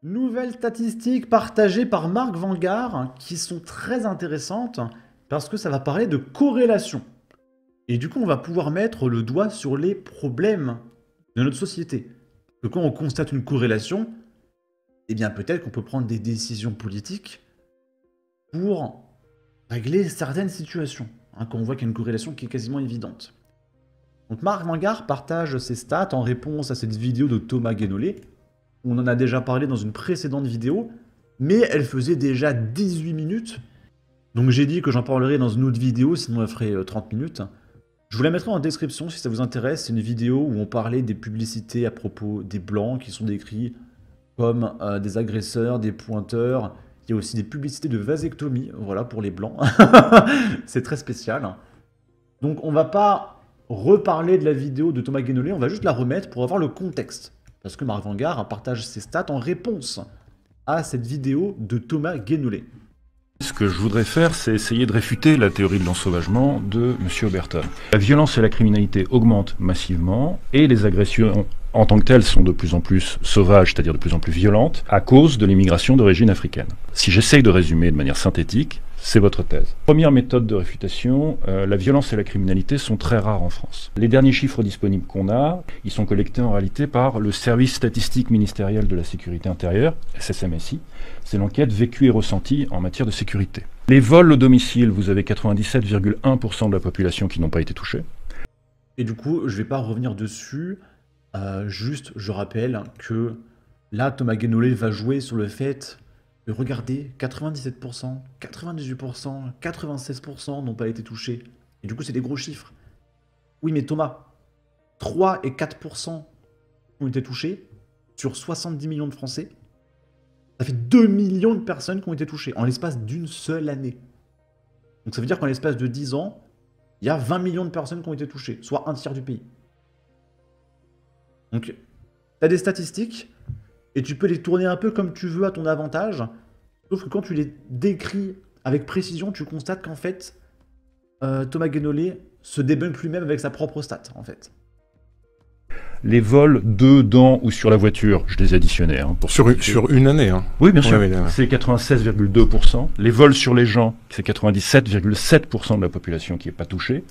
Nouvelles statistiques partagées par Marc Vanguard qui sont très intéressantes parce que ça va parler de corrélation. Et du coup, on va pouvoir mettre le doigt sur les problèmes de notre société. Que quand on constate une corrélation, eh bien peut-être qu'on peut prendre des décisions politiques pour régler certaines situations. Quand on voit qu'il y a une corrélation qui est quasiment évidente. Donc Marc Vanguard partage ses stats en réponse à cette vidéo de Thomas Guénolé. On en a déjà parlé dans une précédente vidéo, mais elle faisait déjà 18 minutes. Donc j'ai dit que j'en parlerai dans une autre vidéo, sinon elle ferait 30 minutes. Je vous la mettrai en description si ça vous intéresse. C'est une vidéo où on parlait des publicités à propos des blancs qui sont décrits comme des agresseurs, des pointeurs. Il y a aussi des publicités de vasectomie, voilà, pour les blancs. C'est très spécial. Donc on va pas reparler de la vidéo de Thomas Guénolé, on va juste la remettre pour avoir le contexte. Parce que Marc Vanguard partage ses stats en réponse à cette vidéo de Thomas Guénolé. Ce que je voudrais faire, c'est essayer de réfuter la théorie de l'ensauvagement de M. Oberton. La violence et la criminalité augmentent massivement et les agressions en tant que telles sont de plus en plus sauvages, c'est-à-dire de plus en plus violentes, à cause de l'immigration d'origine africaine. Si j'essaye de résumer de manière synthétique, c'est votre thèse. Première méthode de réfutation, la violence et la criminalité sont très rares en France. Les derniers chiffres disponibles qu'on a, ils sont collectés en réalité par le service statistique ministériel de la sécurité intérieure, SSMSI. C'est l'enquête vécue et ressentie en matière de sécurité. Les vols au domicile, vous avez 97,1% de la population qui n'ont pas été touchés. Et du coup, je ne vais pas revenir dessus. Juste, je rappelle que là, Thomas Guénolé va jouer sur le fait de regarder 97%, 98%, 96% n'ont pas été touchés. Et du coup, c'est des gros chiffres. Oui, mais Thomas, 3 et 4% ont été touchés sur 70 millions de Français. Ça fait 2 millions de personnes qui ont été touchées en l'espace d'une seule année. Donc ça veut dire qu'en l'espace de 10 ans, il y a 20 millions de personnes qui ont été touchées, soit un tiers du pays. Donc, tu as des statistiques, et tu peux les tourner un peu comme tu veux à ton avantage, sauf que quand tu les décris avec précision, tu constates qu'en fait, Thomas Guénolé se débunk lui-même avec sa propre stat, en fait. Les vols de, dans ou sur la voiture, je les additionnais. Sur une année, hein. Oui, bien sûr, Ouais, c'est 96,2%. Les vols sur les gens, c'est 97,7% de la population qui n'est pas touchée.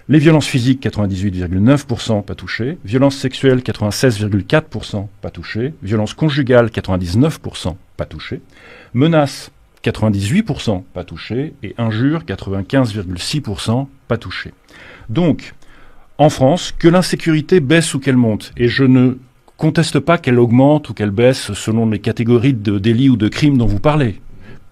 Les violences physiques, 98,9% pas touchées. Violences sexuelles, 96,4% pas touchées. Violences conjugales, 99% pas touchées. Menaces, 98% pas touchées. Et injures, 95,6% pas touchées. Donc, en France, que l'insécurité baisse ou qu'elle monte, et je ne conteste pas qu'elle augmente ou qu'elle baisse selon les catégories de délits ou de crimes dont vous parlez.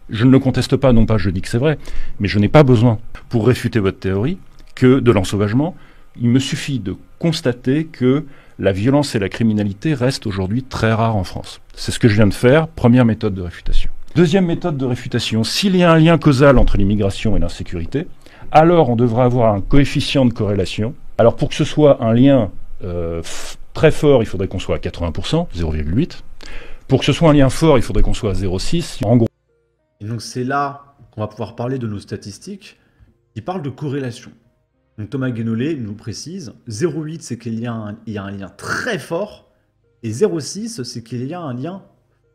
Je ne le conteste pas, non pas je dis que c'est vrai, mais je n'ai pas besoin, pour réfuter votre théorie, que de l'ensauvagement. Il me suffit de constater que la violence et la criminalité restent aujourd'hui très rares en France. C'est ce que je viens de faire, première méthode de réfutation. Deuxième méthode de réfutation, s'il y a un lien causal entre l'immigration et l'insécurité, alors on devra avoir un coefficient de corrélation. Alors pour que ce soit un lien très fort, il faudrait qu'on soit à 80%, 0,8. Pour que ce soit un lien fort, il faudrait qu'on soit à 0,6. En gros. Et donc c'est là qu'on va pouvoir parler de nos statistiques qui parlent de corrélation. Donc Thomas Guénolé nous précise, 0,8 c'est qu'il y a un lien très fort, et 0,6 c'est qu'il y a un lien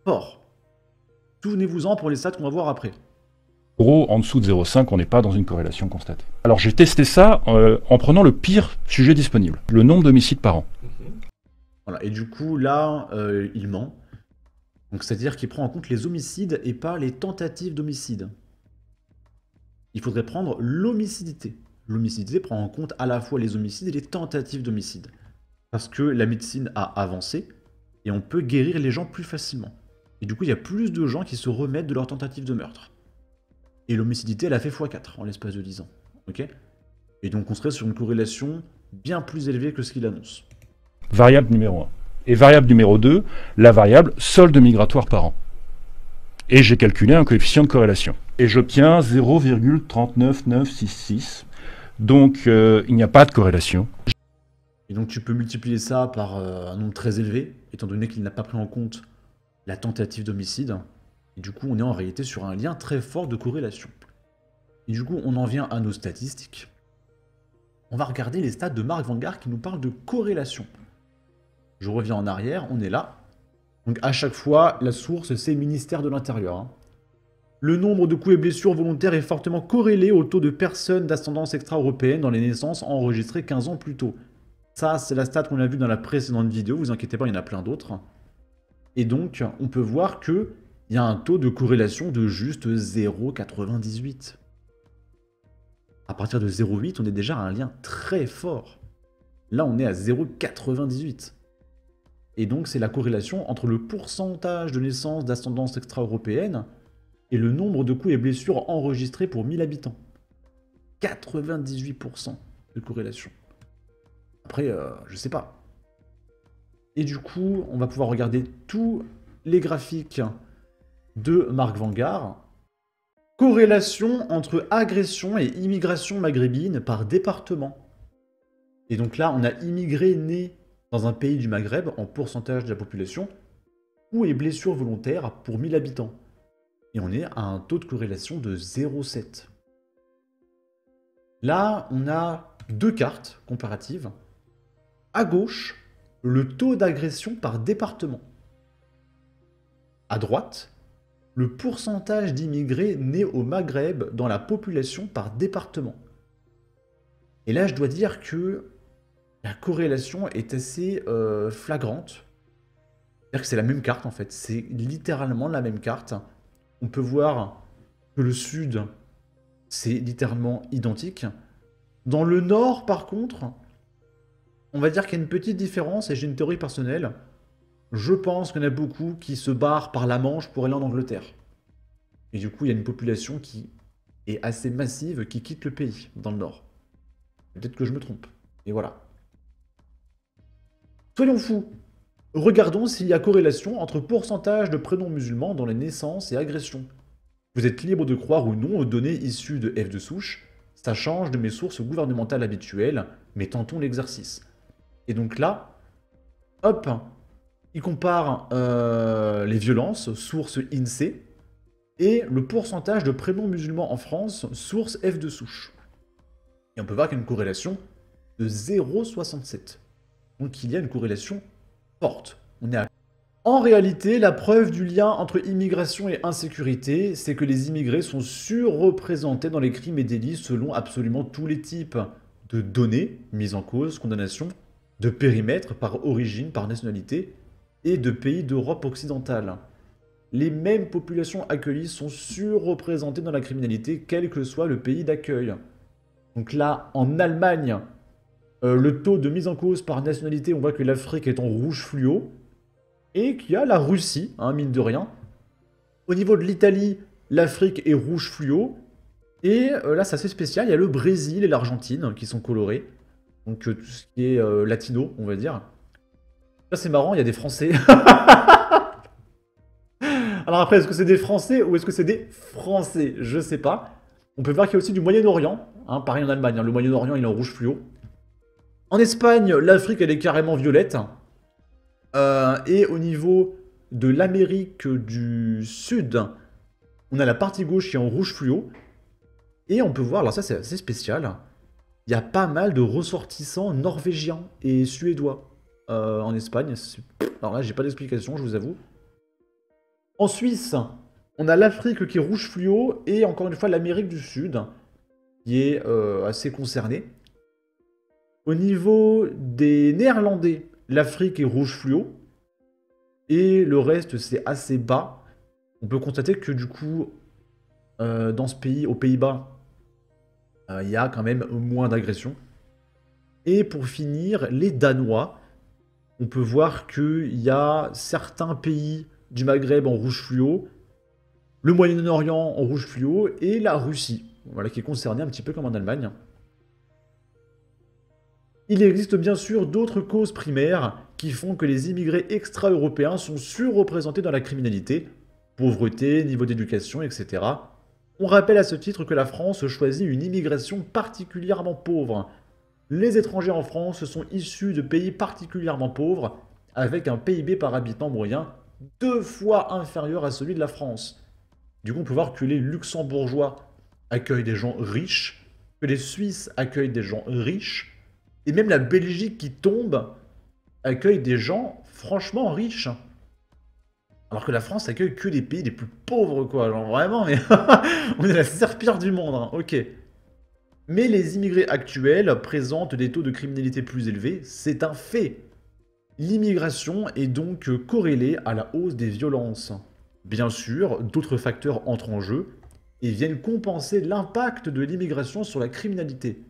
fort. Souvenez-vous-en pour les stats qu'on va voir après. En gros, en dessous de 0,5, on n'est pas dans une corrélation constatée. Alors j'ai testé ça en prenant le pire sujet disponible, le nombre d'homicides par an. Voilà, et du coup là, il ment. Donc c'est-à-dire qu'il prend en compte les homicides et pas les tentatives d'homicide. Il faudrait prendre l'homicidité. L'homicidité prend en compte à la fois les homicides et les tentatives d'homicide. Parce que la médecine a avancé et on peut guérir les gens plus facilement. Et du coup, il y a plus de gens qui se remettent de leur tentative de meurtre. Et l'homicidité, elle a fait x4 en l'espace de 10 ans. Ok ? Et donc on serait sur une corrélation bien plus élevée que ce qu'il annonce. Variable numéro 1. Et variable numéro 2, la variable solde migratoire par an. Et j'ai calculé un coefficient de corrélation. Et j'obtiens 0,39966. Donc il n'y a pas de corrélation. Et donc tu peux multiplier ça par un nombre très élevé, étant donné qu'il n'a pas pris en compte la tentative d'homicide. Et du coup, on est en réalité sur un lien très fort de corrélation. Et du coup, on en vient à nos statistiques. On va regarder les stats de Marc Vanguard qui nous parlent de corrélation. Je reviens en arrière, on est là. Donc à chaque fois, la source, c'est le ministère de l'Intérieur. Hein. Le nombre de coups et blessures volontaires est fortement corrélé au taux de personnes d'ascendance extra-européenne dans les naissances enregistrées 15 ans plus tôt. Ça, c'est la stat qu'on a vue dans la précédente vidéo, vous inquiétez pas, il y en a plein d'autres. Et donc, on peut voir qu'il y a un taux de corrélation de juste 0,98. À partir de 0,8, on est déjà à un lien très fort. Là, on est à 0,98. Et donc, c'est la corrélation entre le pourcentage de naissances d'ascendance extra-européenne et le nombre de coups et blessures enregistrés pour 1000 habitants. 98% de corrélation. Après, je sais pas. Et du coup, on va pouvoir regarder tous les graphiques de Marc Vanguard. Corrélation entre agression et immigration maghrébine par département. Et donc là, on a immigré né dans un pays du Maghreb en pourcentage de la population, coups et blessures volontaires pour 1000 habitants. Et on est à un taux de corrélation de 0,7. Là, on a deux cartes comparatives. À gauche, le taux d'agression par département. À droite, le pourcentage d'immigrés nés au Maghreb dans la population par département. Et là, je dois dire que la corrélation est assez flagrante. C'est-à-dire que c'est la même carte, en fait. C'est littéralement la même carte. On peut voir que le sud, c'est littéralement identique. Dans le nord, par contre, on va dire qu'il y a une petite différence, et j'ai une théorie personnelle. Je pense qu'il y en a beaucoup qui se barrent par la Manche pour aller en Angleterre. Et du coup, il y a une population qui est assez massive qui quitte le pays, dans le nord. Peut-être que je me trompe. Et voilà. Soyons fous. Regardons s'il y a corrélation entre pourcentage de prénoms musulmans dans les naissances et agressions. Vous êtes libre de croire ou non aux données issues de F de souche. Ça change de mes sources gouvernementales habituelles, mais tentons l'exercice. Et donc là, hop, il compare les violences, source INSEE, et le pourcentage de prénoms musulmans en France, source F de souche. Et on peut voir qu'il y a une corrélation de 0,67. Donc il y a une corrélation forte. On est à... En réalité, la preuve du lien entre immigration et insécurité, c'est que les immigrés sont surreprésentés dans les crimes et délits selon absolument tous les types de données, mises en cause, condamnation, de périmètre, par origine, par nationalité, et de pays d'Europe occidentale. Les mêmes populations accueillies sont surreprésentées dans la criminalité, quel que soit le pays d'accueil. Donc là, en Allemagne, le taux de mise en cause par nationalité, on voit que l'Afrique est en rouge fluo, et qu'il y a la Russie, hein, mine de rien. Au niveau de l'Italie, l'Afrique est rouge fluo, et là, c'est assez spécial, il y a le Brésil et l'Argentine qui sont colorés. Donc tout ce qui est latino, on va dire. Là, c'est marrant, il y a des Français. Alors après, est-ce que c'est des Français ou est-ce que c'est des Français? Je sais pas. On peut voir qu'il y a aussi du Moyen-Orient. Hein, pareil en Allemagne, hein, le Moyen-Orient, il est en rouge fluo. En Espagne, l'Afrique, elle est carrément violette. Et au niveau de l'Amérique du Sud, on a la partie gauche qui est en rouge fluo. Et on peut voir, alors ça c'est assez spécial, il y a pas mal de ressortissants norvégiens et suédois en Espagne. Alors là, j'ai pas d'explication, je vous avoue. En Suisse, on a l'Afrique qui est rouge fluo et encore une fois l'Amérique du Sud qui est assez concernée. Au niveau des Néerlandais, l'Afrique est rouge fluo et le reste c'est assez bas. On peut constater que du coup, dans ce pays, aux Pays-Bas, il y a quand même moins d'agressions. Et pour finir, les Danois, on peut voir qu'il y a certains pays du Maghreb en rouge fluo, le Moyen-Orient en rouge fluo et la Russie, voilà, qui est concernée un petit peu comme en Allemagne. Il existe bien sûr d'autres causes primaires qui font que les immigrés extra-européens sont surreprésentés dans la criminalité, pauvreté, niveau d'éducation, etc. On rappelle à ce titre que la France choisit une immigration particulièrement pauvre. Les étrangers en France sont issus de pays particulièrement pauvres, avec un PIB par habitant moyen 2 fois inférieur à celui de la France. Du coup, on peut voir que les Luxembourgeois accueillent des gens riches, que les Suisses accueillent des gens riches, et même la Belgique qui tombe accueille des gens franchement riches. Alors que la France accueille que les pays les plus pauvres, quoi. Genre vraiment, mais on est la serpillère du monde, hein. Ok. Mais les immigrés actuels présentent des taux de criminalité plus élevés, c'est un fait. L'immigration est donc corrélée à la hausse des violences. Bien sûr, d'autres facteurs entrent en jeu et viennent compenser l'impact de l'immigration sur la criminalité.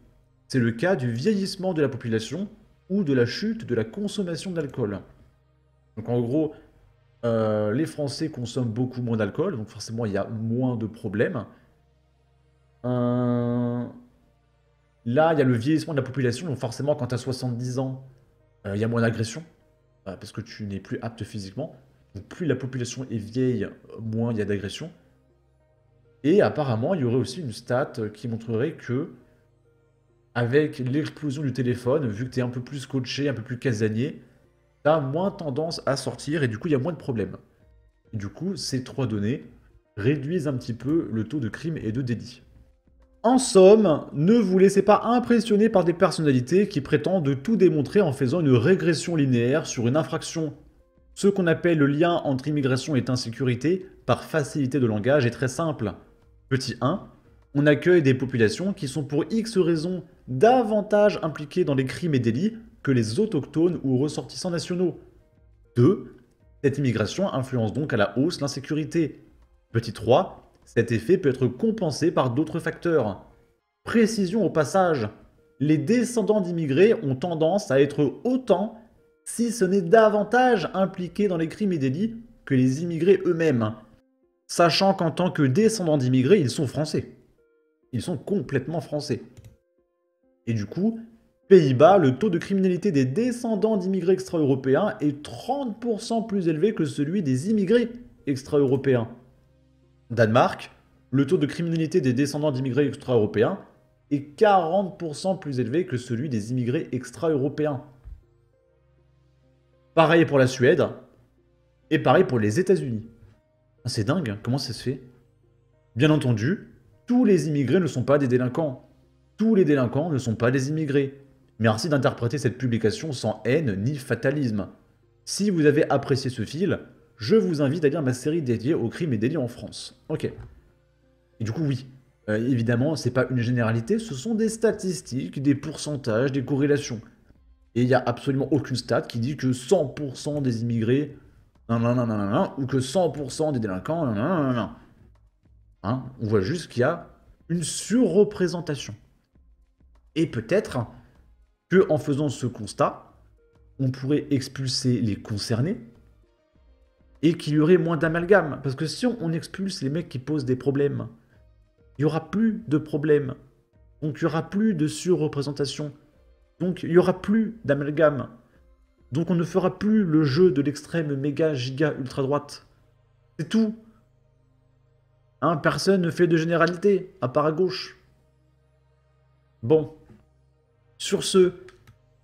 C'est le cas du vieillissement de la population ou de la chute de la consommation d'alcool. Donc en gros, les Français consomment beaucoup moins d'alcool, donc forcément il y a moins de problèmes. Là, il y a le vieillissement de la population, donc forcément quand tu as 70 ans, il y a moins d'agressions, parce que tu n'es plus apte physiquement. Donc plus la population est vieille, moins il y a d'agressions. Et apparemment, il y aurait aussi une stat qui montrerait que, avec l'explosion du téléphone, vu que tu es un peu plus coaché, un peu plus casanier, tu as moins tendance à sortir et du coup, il y a moins de problèmes. Et du coup, ces 3 données réduisent un petit peu le taux de crime et de délit. En somme, ne vous laissez pas impressionner par des personnalités qui prétendent tout démontrer en faisant une régression linéaire sur une infraction. Ce qu'on appelle le lien entre immigration et insécurité, par facilité de langage, est très simple. Petit 1, on accueille des populations qui sont pour X raisons davantage impliquées dans les crimes et délits que les autochtones ou ressortissants nationaux. 2, cette immigration influence donc à la hausse l'insécurité. Petit 3, cet effet peut être compensé par d'autres facteurs. Précision au passage, les descendants d'immigrés ont tendance à être autant, si ce n'est davantage, impliqués dans les crimes et délits que les immigrés eux-mêmes. Sachant qu'en tant que descendants d'immigrés, ils sont français. Ils sont complètement français. Et du coup, Pays-Bas, le taux de criminalité des descendants d'immigrés extra-européens est 30% plus élevé que celui des immigrés extra-européens. Danemark, le taux de criminalité des descendants d'immigrés extra-européens est 40% plus élevé que celui des immigrés extra-européens. Pareil pour la Suède, et pareil pour les États-Unis. C'est dingue, comment ça se fait? Bien entendu, tous les immigrés ne sont pas des délinquants. Tous les délinquants ne sont pas des immigrés. Merci d'interpréter cette publication sans haine ni fatalisme. Si vous avez apprécié ce fil, je vous invite à lire ma série dédiée aux crimes et délits en France. Ok. Et du coup, oui, évidemment, c'est pas une généralité, ce sont des statistiques, des pourcentages, des corrélations. Et il n'y a absolument aucune stat qui dit que 100% des immigrés, ou que 100% des délinquants, hein, on voit juste qu'il y a une surreprésentation. Et peut-être qu'en faisant ce constat, on pourrait expulser les concernés et qu'il y aurait moins d'amalgame. Parce que si on expulse les mecs qui posent des problèmes, il n'y aura plus de problèmes. Donc il n'y aura plus de surreprésentation. Donc il n'y aura plus d'amalgame. Donc on ne fera plus le jeu de l'extrême méga giga ultra droite. C'est tout. Hein, personne ne fait de généralité, à part à gauche. Bon. Sur ce,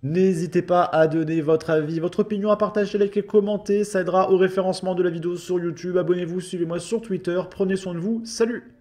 n'hésitez pas à donner votre avis, votre opinion, à partager, liker, commenter. Ça aidera au référencement de la vidéo sur YouTube. Abonnez-vous, suivez-moi sur Twitter. Prenez soin de vous. Salut!